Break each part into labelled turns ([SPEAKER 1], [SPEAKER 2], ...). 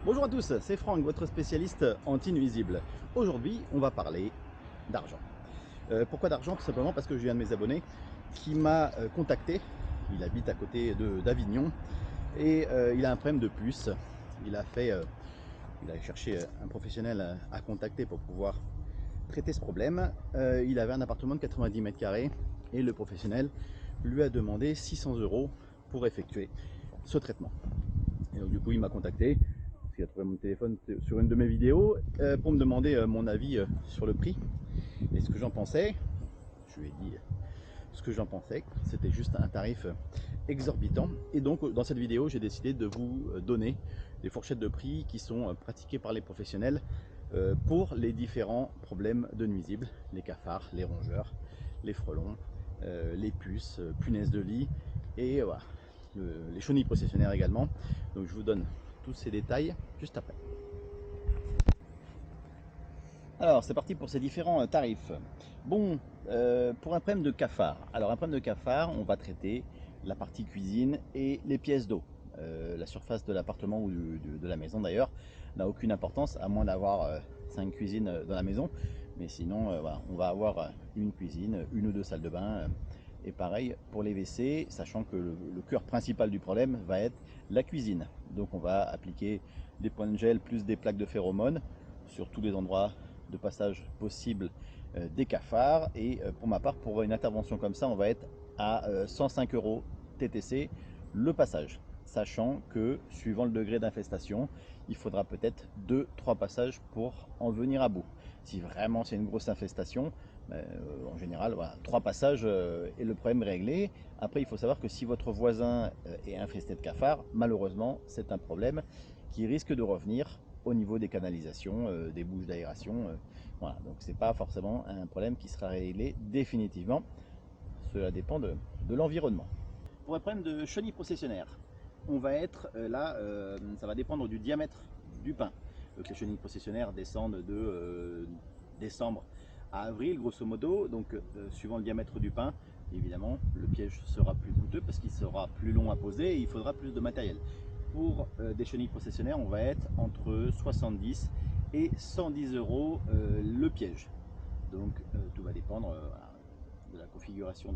[SPEAKER 1] Bonjour à tous, c'est Franck, votre spécialiste anti-nuisible. Aujourd'hui, on va parler d'argent. Pourquoi d'argent? Tout simplement parce que j'ai un de mes abonnés qui m'a contacté. Il habite à côté d'Avignon et il a un problème de puce. Il a cherché un professionnel à contacter pour pouvoir traiter ce problème. Il avait un appartement de 90 mètres carrés et le professionnel lui a demandé 600 € pour effectuer ce traitement. Et donc du coup, il m'a contacté. Il a trouvé mon téléphone sur une de mes vidéos pour me demander mon avis sur le prix et ce que j'en pensais. Je lui ai dit ce que j'en pensais, c'était juste un tarif exorbitant. Et donc dans cette vidéo, j'ai décidé de vous donner des fourchettes de prix qui sont pratiquées par les professionnels pour les différents problèmes de nuisibles, les cafards, les rongeurs, les frelons, les puces, punaises de lit et voilà, les chenilles processionnaires également. Donc je vous donne tous ces détails juste après. Alors c'est parti pour ces différents tarifs. Bon, pour un problème de cafard. Alors un problème de cafard, on va traiter la partie cuisine et les pièces d'eau. La surface de l'appartement ou de la maison d'ailleurs n'a aucune importance à moins d'avoir 5 cuisines dans la maison. Mais sinon, voilà, on va avoir une cuisine, une ou deux salles de bain. Et pareil pour les WC, sachant que le cœur principal du problème va être la cuisine. Donc on va appliquer des points de gel plus des plaques de phéromones sur tous les endroits de passage possible des cafards. Et pour ma part, pour une intervention comme ça, on va être à 105 € TTC le passage. Sachant que suivant le degré d'infestation, il faudra peut-être 2-3 passages pour en venir à bout. Si vraiment c'est une grosse infestation, en général, voilà, 3 passages et le problème réglé. Après, il faut savoir que si votre voisin est infesté de cafards, malheureusement, c'est un problème qui risque de revenir au niveau des canalisations, des bouches d'aération. Voilà, donc c'est pas forcément un problème qui sera réglé définitivement. Cela dépend de l'environnement. Pour un problème de chenille processionnaire, on va être là, ça va dépendre du diamètre du pain. Donc les chenilles processionnaires descendent de décembre à avril, grosso modo. Donc suivant le diamètre du pain, évidemment, le piège sera plus coûteux parce qu'il sera plus long à poser et il faudra plus de matériel. Pour des chenilles processionnaires, on va être entre 70 et 110 € le piège. Donc tout va dépendre de la configuration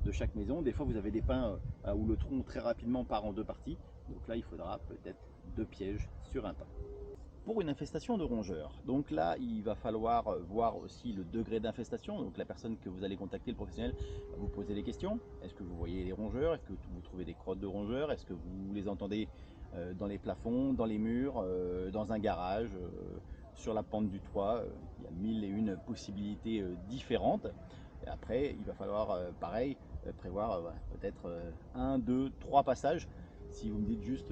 [SPEAKER 1] de chaque maison. Des fois, vous avez des pins où le tronc très rapidement part en deux parties. Donc là, il faudra peut-être 2 pièges sur un pain. Pour une infestation de rongeurs, donc là, il va falloir voir aussi le degré d'infestation. Donc la personne que vous allez contacter, le professionnel, va vous poser des questions. Est-ce que vous voyez les rongeurs? Est-ce que vous trouvez des crottes de rongeurs? Est-ce que vous les entendez dans les plafonds, dans les murs, dans un garage, sur la pente du toit? Il y a 1001 possibilités différentes. Et après, il va falloir, pareil, prévoir peut-être 1, 2, 3 passages. Si vous me dites juste,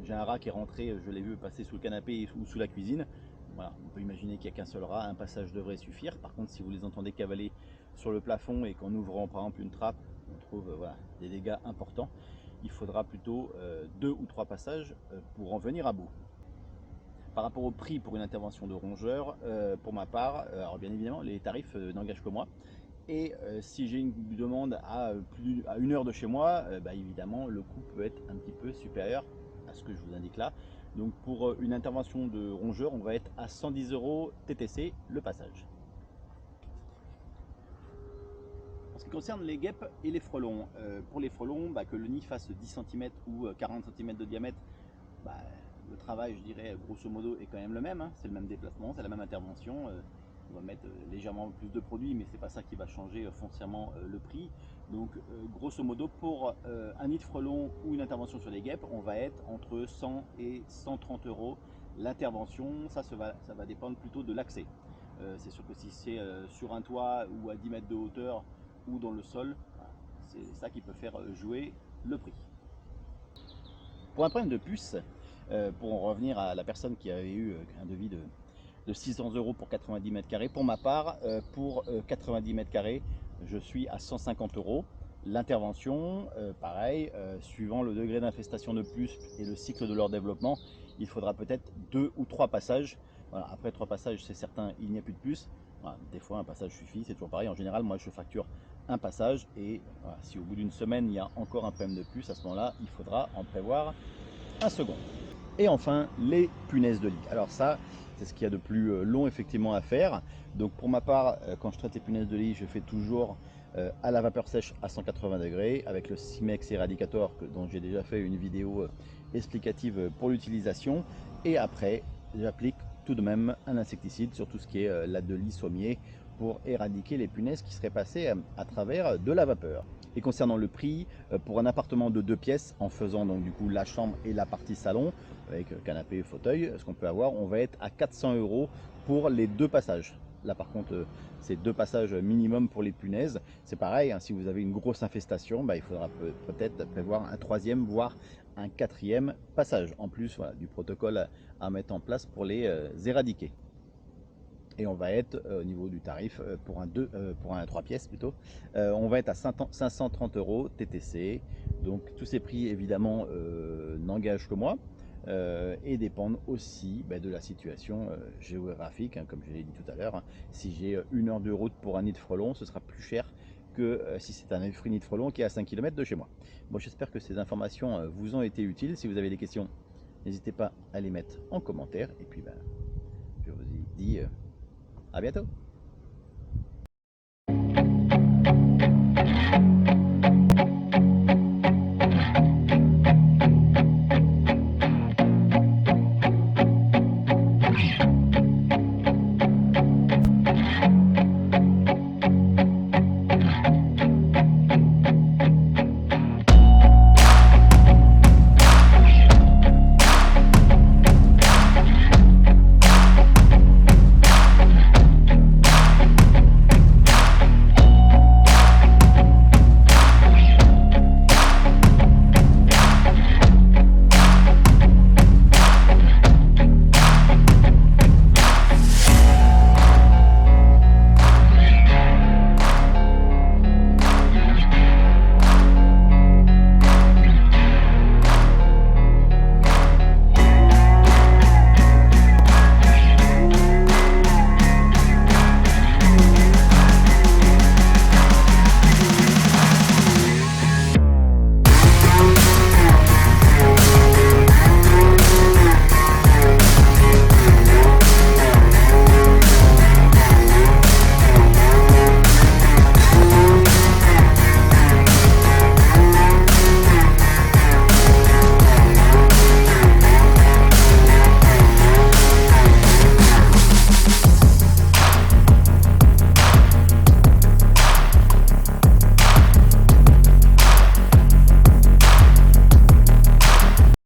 [SPEAKER 1] j'ai un rat qui est rentré, je l'ai vu passer sous le canapé ou sous la cuisine, voilà, on peut imaginer qu'il n'y a qu'un seul rat, un passage devrait suffire. Par contre, si vous les entendez cavaler sur le plafond et qu'en ouvrant par exemple une trappe, on trouve voilà, des dégâts importants, il faudra plutôt 2 ou 3 passages pour en venir à bout. Par rapport au prix pour une intervention de rongeur, pour ma part, alors bien évidemment, les tarifs n'engagent que moi. Et si j'ai une demande à 1 heure de chez moi, bah, évidemment, le coût peut être un petit peu supérieur à ce que je vous indique là. Donc pour une intervention de rongeur, on va être à 110 € TTC le passage. En ce qui concerne les guêpes et les frelons, pour les frelons, bah, que le nid fasse 10 cm ou 40 cm de diamètre, bah, le travail, je dirais, grosso modo, est quand même le même. Hein. C'est le même déplacement, c'est la même intervention. On va mettre légèrement plus de produits, mais c'est pas ça qui va changer foncièrement le prix. Donc, grosso modo, pour un nid de frelon ou une intervention sur les guêpes, on va être entre 100 et 130 € l'intervention. Ça va dépendre plutôt de l'accès. C'est sûr que si c'est sur un toit ou à 10 mètres de hauteur ou dans le sol, c'est ça qui peut faire jouer le prix. Pour un problème de puce, pour en revenir à la personne qui avait eu un devis de 600 € pour 90 mètres carrés, pour ma part, pour 90 mètres carrés, je suis à 150 €. L'intervention, pareil, suivant le degré d'infestation de puces et le cycle de leur développement, il faudra peut-être 2 ou 3 passages. Voilà, après 3 passages, c'est certain, il n'y a plus de puces. Voilà, des fois, un passage suffit, c'est toujours pareil. En général, moi, je facture un passage et voilà, si au bout d'une semaine, il y a encore un problème de puce, à ce moment-là, il faudra en prévoir un second. Et enfin, les punaises de lit. Alors ça, c'est ce qu'il y a de plus long effectivement à faire. Donc pour ma part, quand je traite les punaises de lit, je fais toujours à la vapeur sèche à 180 degrés avec le Simex Eradicator dont j'ai déjà fait une vidéo explicative pour l'utilisation. Et après, j'applique tout de même un insecticide sur tout ce qui est la de lit sommier pour éradiquer les punaises qui seraient passées à travers de la vapeur. Et concernant le prix, pour un appartement de 2 pièces, en faisant donc du coup la chambre et la partie salon, avec canapé et fauteuil, ce qu'on peut avoir, on va être à 400 € pour les 2 passages. Là par contre, c'est 2 passages minimum pour les punaises. C'est pareil, hein, si vous avez une grosse infestation, bah, il faudra peut-être prévoir un 3e, voire un 4e passage, en plus voilà, du protocole à mettre en place pour les éradiquer. Et on va être au niveau du tarif pour un 3 pièces plutôt, on va être à 530 € TTC. Donc tous ces prix évidemment n'engagent que moi et dépendent aussi de la situation géographique, hein, comme je l'ai dit tout à l'heure. Hein. Si j'ai 1 heure de route pour un nid de frelon, ce sera plus cher que si c'est un nid de frelon qui est à 5 km de chez moi. Bon, j'espère que ces informations vous ont été utiles. Si vous avez des questions, n'hésitez pas à les mettre en commentaire. Et puis je vous dis à bientôt.